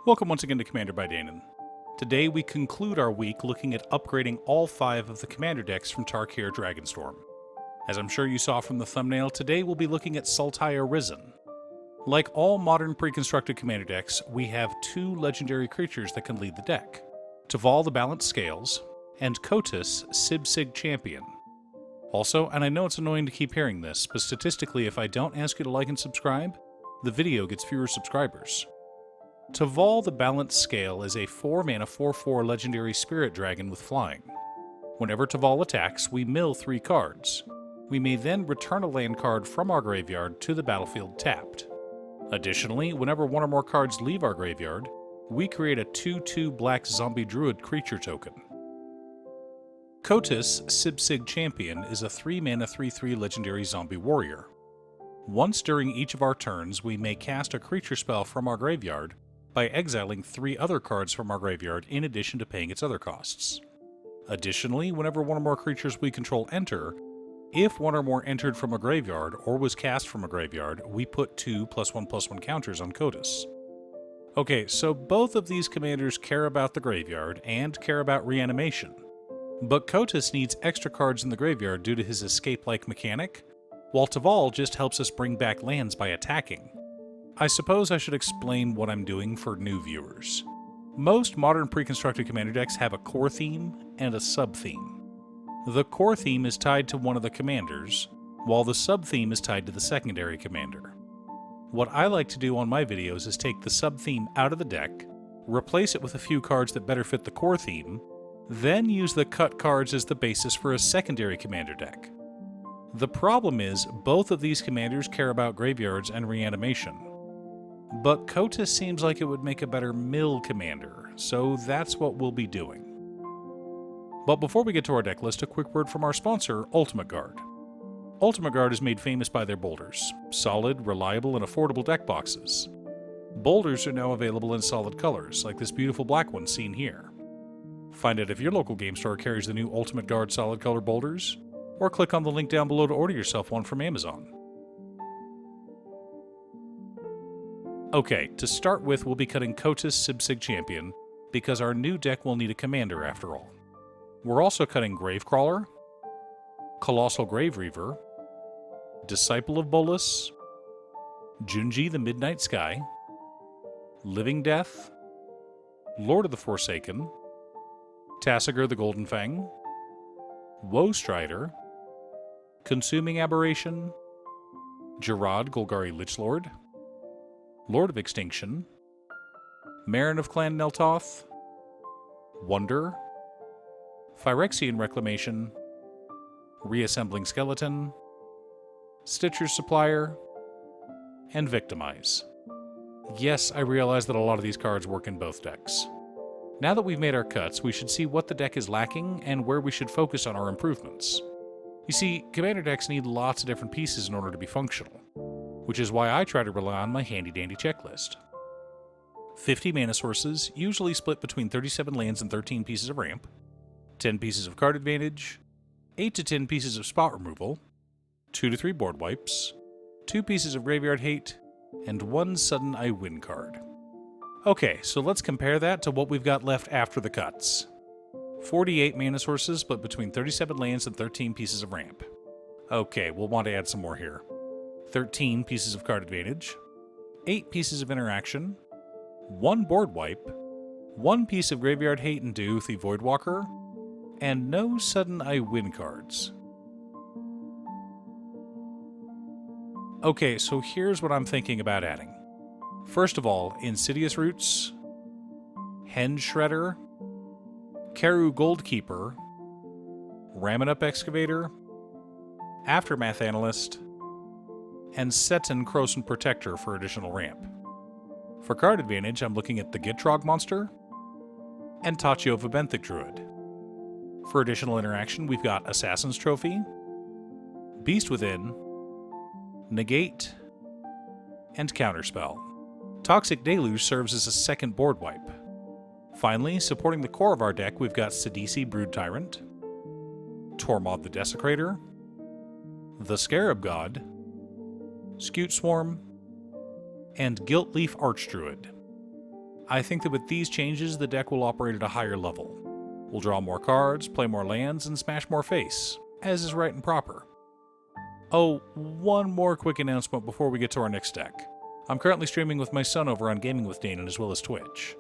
Welcome once again to Commander by Danon. Today we conclude our week looking at upgrading all 5 of the commander decks from Tarkir Dragonstorm. As I'm sure you saw from the thumbnail, today we'll be looking at Sultai Arisen. Like all modern pre-constructed commander decks, we have 2 legendary creatures that can lead the deck. Taval the Balanced Scales, and Kotus Sib-Sig Champion. Also, and I know it's annoying to keep hearing this, but statistically if I don't ask you to like and subscribe, the video gets fewer subscribers. Taval the Balanced Scale is a 4-mana 4/4 legendary spirit dragon with flying. Whenever Taval attacks, we mill 3 cards. We may then return a land card from our graveyard to the battlefield tapped. Additionally, whenever one or more cards leave our graveyard, we create a 2/2 black zombie druid creature token. Kotus Sib-Sig Champion is a 3-mana 3/3 legendary zombie warrior. Once during each of our turns, we may cast a creature spell from our graveyard by exiling 3 other cards from our graveyard in addition to paying its other costs. Additionally, whenever one or more creatures we control enter, if one or more entered from a graveyard or was cast from a graveyard, we put 2 +1/+1 counters on Kotus. Okay, so both of these commanders care about the graveyard and care about reanimation. But Kotus needs extra cards in the graveyard due to his escape-like mechanic, while Taval just helps us bring back lands by attacking. I suppose I should explain what I'm doing for new viewers. Most modern pre-constructed commander decks have a core theme and a sub-theme. The core theme is tied to one of the commanders, while the sub-theme is tied to the secondary commander. What I like to do on my videos is take the sub-theme out of the deck, replace it with a few cards that better fit the core theme, then use the cut cards as the basis for a secondary commander deck. The problem is, both of these commanders care about graveyards and reanimation. But Kotus seems like it would make a better mill commander, so that's what we'll be doing. But before we get to our deck list, a quick word from our sponsor, Ultimate Guard. Ultimate Guard is made famous by their boulders, solid, reliable, and affordable deck boxes. Boulders are now available in solid colors, like this beautiful black one seen here. Find out if your local game store carries the new Ultimate Guard solid color boulders, or click on the link down below to order yourself one from Amazon. Okay, to start with, we'll be cutting Kotus Sib-Sig Champion, because our new deck will need a commander after all. We're also cutting Gravecrawler, Colossal Grave Reaver, Disciple of Bolas, Junji the Midnight Sky, Living Death, Lord of the Forsaken, Tassiger the Golden Fang, Woe Strider, Consuming Aberration, Jarad Golgari Lichlord, Lord of Extinction, Marin of Clan Neltoth, Wonder, Phyrexian Reclamation, Reassembling Skeleton, Stitcher's Supplier, and Victimize. Yes, I realize that a lot of these cards work in both decks. Now that we've made our cuts, we should see what the deck is lacking and where we should focus on our improvements. You see, commander decks need lots of different pieces in order to be functional, which is why I try to rely on my handy-dandy checklist. 50 mana sources, usually split between 37 lands and 13 pieces of ramp, 10 pieces of card advantage, 8 to 10 pieces of spot removal, 2 to 3 board wipes, 2 pieces of graveyard hate, and 1 sudden I win card. Okay, so let's compare that to what we've got left after the cuts. 48 mana sources split between 37 lands and 13 pieces of ramp. Okay, we'll want to add some more here. 13 pieces of card advantage, 8 pieces of interaction, 1 board wipe, 1 piece of graveyard hate and Dooth the Voidwalker, and no sudden I win cards. Okay, so here's what I'm thinking about adding. First of all, Insidious Roots, Henge Shredder, Karu Goldkeeper, Ramen-Up Excavator, Aftermath Analyst, and Seton Krosan Protector for additional ramp. For card advantage, I'm looking at the Gitrog Monster and Tachiova Benthic Druid. For additional interaction, we've got Assassin's Trophy, Beast Within, Negate, and Counterspell. Toxic Deluge serves as a second board wipe. Finally, supporting the core of our deck, we've got Sidisi Brood Tyrant, Tormod the Desecrator, the Scarab God, Scute Swarm, and Gilt Leaf Archdruid. I think that with these changes, the deck will operate at a higher level. We'll draw more cards, play more lands, and smash more face, as is right and proper. Oh, one more quick announcement before we get to our next deck. I'm currently streaming with my son over on Gaming with Danon as well as Twitch.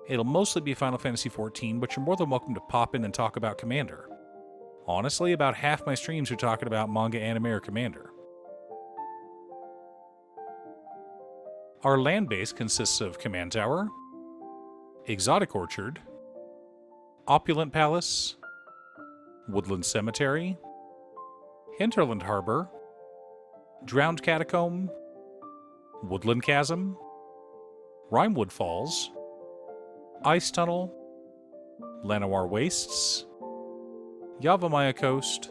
It'll mostly be Final Fantasy XIV, but you're more than welcome to pop in and talk about Commander. Honestly, about half my streams are talking about manga, anime, or Commander. Our land base consists of Command Tower, Exotic Orchard, Opulent Palace, Woodland Cemetery, Hinterland Harbor, Drowned Catacomb, Woodland Chasm, Rimewood Falls, Ice Tunnel, Llanowar Wastes, Yavimaya Coast,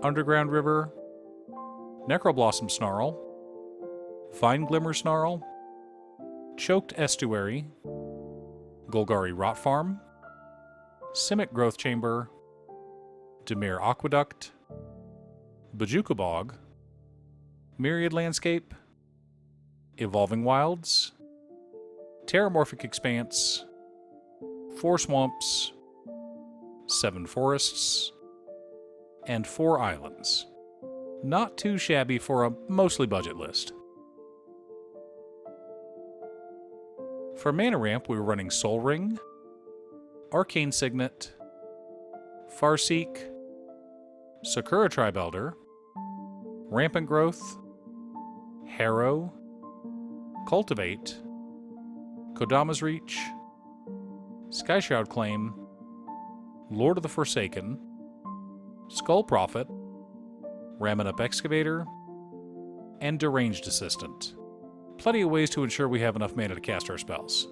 Underground River, Necroblossom Snarl, Vine Glimmer Snarl, Choked Estuary, Golgari Rot Farm, Simic Growth Chamber, Dimir Aqueduct, Bojuka Bog, Myriad Landscape, Evolving Wilds, Terramorphic Expanse, 4 Swamps, 7 Forests, and 4 Islands. Not too shabby for a mostly budget list. For mana ramp, we were running Soul Ring, Arcane Signet, Farseek, Sakura Tribe Elder, Rampant Growth, Harrow, Cultivate, Kodama's Reach, Skyshroud Claim, Lord of the Forsaken, Skull Prophet, Ramming Up Excavator, and Deranged Assistant. Plenty of ways to ensure we have enough mana to cast our spells.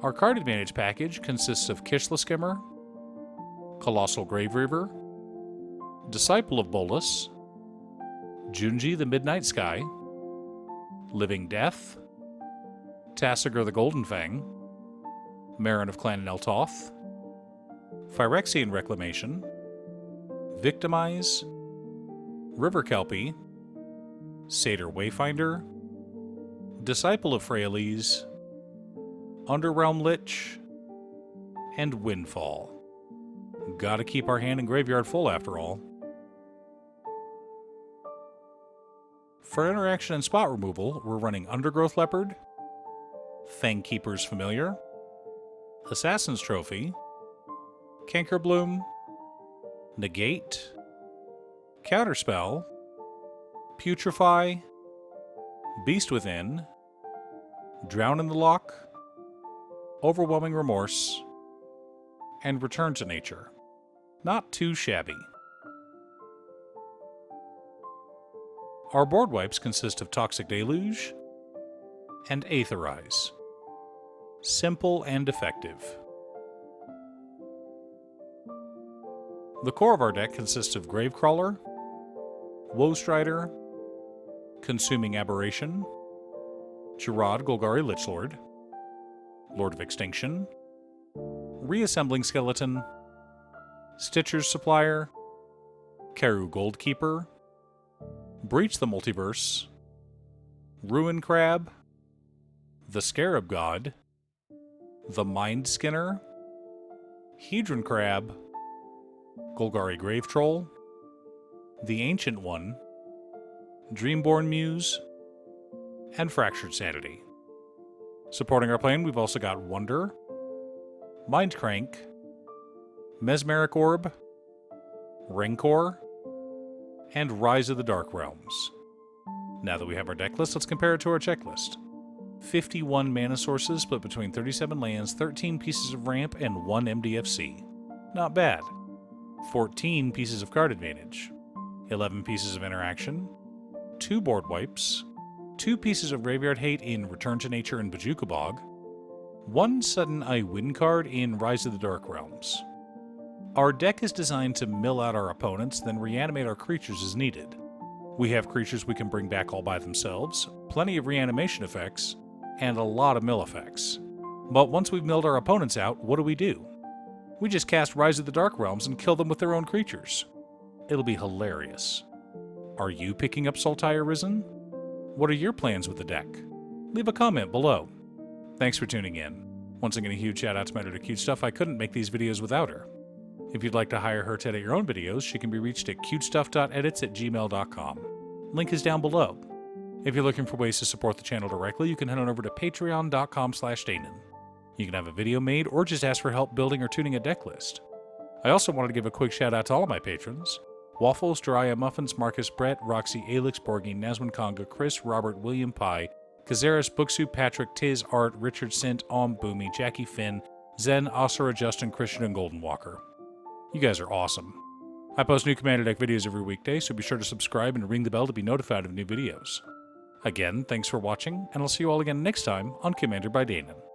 Our card advantage package consists of Kishla Skimmer, Colossal Grave Reaver, Disciple of Bolas, Junji the Midnight Sky, Living Death, Tassiger the Golden Fang, Marin of Clan Neltoth, Phyrexian Reclamation, Victimize, River Kelpie, Satyr Wayfinder, Disciple of Freyalise, Underrealm Lich, and Windfall. Gotta keep our hand and graveyard full after all. For interaction and spot removal, we're running Undergrowth Leopard, Fangkeeper's Familiar, Assassin's Trophy, Cankerbloom, Negate, Counterspell, Putrefy, Beast Within, Drown in the Loch, Overwhelming Remorse, and Return to Nature. Not too shabby. Our board wipes consist of Toxic Deluge and Aetherize. Simple and effective. The core of our deck consists of Gravecrawler, Woestrider, Consuming Aberration, Gerard Golgari Lichlord, Lord of Extinction, Reassembling Skeleton, Stitcher's Supplier, Karu Goldkeeper, Breach the Multiverse, Ruin Crab, the Scarab God, the Mind Skinner, Hedron Crab, Golgari Grave Troll, the Ancient One, Dreamborn Muse, and Fractured Sanity. Supporting our plan, we've also got Wonder, Mindcrank, Mesmeric Orb, Rancor, and Rise of the Dark Realms. Now that we have our deck list, let's compare it to our checklist. 51 mana sources split between 37 lands, 13 pieces of ramp, and 1 MDFC. Not bad. 14 pieces of card advantage, 11 pieces of interaction, 2 board wipes, 2 pieces of graveyard hate in Return to Nature and Bojuka Bog, 1 sudden I win card in Rise of the Dark Realms. Our deck is designed to mill out our opponents, then reanimate our creatures as needed. We have creatures we can bring back all by themselves, plenty of reanimation effects, and a lot of mill effects. But once we've milled our opponents out, what do? We just cast Rise of the Dark Realms and kill them with their own creatures. It'll be hilarious. Are you picking up Sultai Arisen? What are your plans with the deck? Leave a comment below. Thanks for tuning in. Once again, a huge shout out to my editor Cute Stuff. I couldn't make these videos without her. If you'd like to hire her to edit your own videos, she can be reached at cutestuff.edits@gmail.com. Link is down below. If you're looking for ways to support the channel directly, you can head on over to patreon.com/Danon. You can have a video made or just ask for help building or tuning a deck list. I also wanted to give a quick shout out to all of my patrons: Waffles, Jiraiya Muffins, Marcus, Brett, Roxy, Alix, Borgi, Nazwin Conga, Chris, Robert, William Pye, Kazaris, Booksu, Patrick, Tiz, Art, Richard Sint, Boomy, Jackie Finn, Zen, Asura, Justin, Christian, and Golden Walker. You guys are awesome. I post new Commander Deck videos every weekday, so be sure to subscribe and ring the bell to be notified of new videos. Again, thanks for watching, and I'll see you all again next time on Commander by Danon.